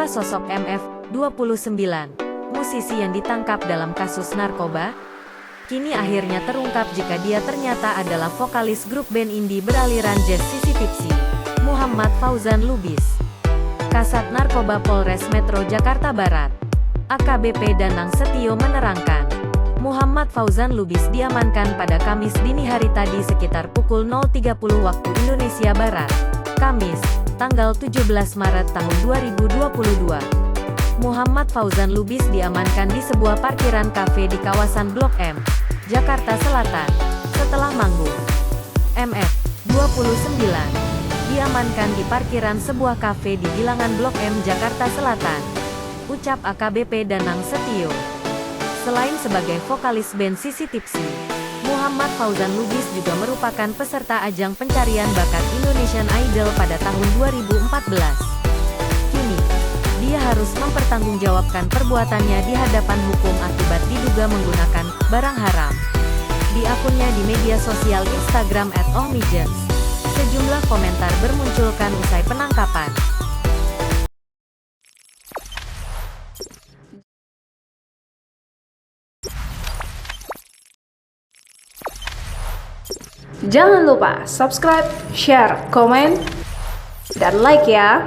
Siapa sosok MF29, musisi yang ditangkap dalam kasus narkoba? Kini akhirnya terungkap jika dia ternyata adalah vokalis grup band indie beraliran jazz Sissy Tipsy, Muhammad Fauzan Lubis. Kasat Narkoba Polres Metro Jakarta Barat, AKBP Danang Setio menerangkan, Muhammad Fauzan Lubis diamankan pada Kamis dini hari tadi sekitar pukul 0.30 waktu Indonesia Barat, Kamis, tanggal 17 Maret tahun 2022. Muhammad Fauzan Lubis diamankan di sebuah parkiran kafe di kawasan Blok M, Jakarta Selatan, setelah manggung. MF29 diamankan di parkiran sebuah kafe di bilangan Blok M, Jakarta Selatan, ucap AKBP Danang Setio. Selain sebagai vokalis band Sissy Tipsy, Muhammad Fauzan Lubis juga merupakan peserta ajang pencarian bakat Indonesian Idol pada tahun 2014. Kini, dia harus mempertanggungjawabkan perbuatannya di hadapan hukum akibat diduga menggunakan barang haram. Di akunnya di media sosial Instagram @ohmijens, sejumlah komentar bermunculkan usai penangkapan. Jangan lupa subscribe, share, komen, dan like ya!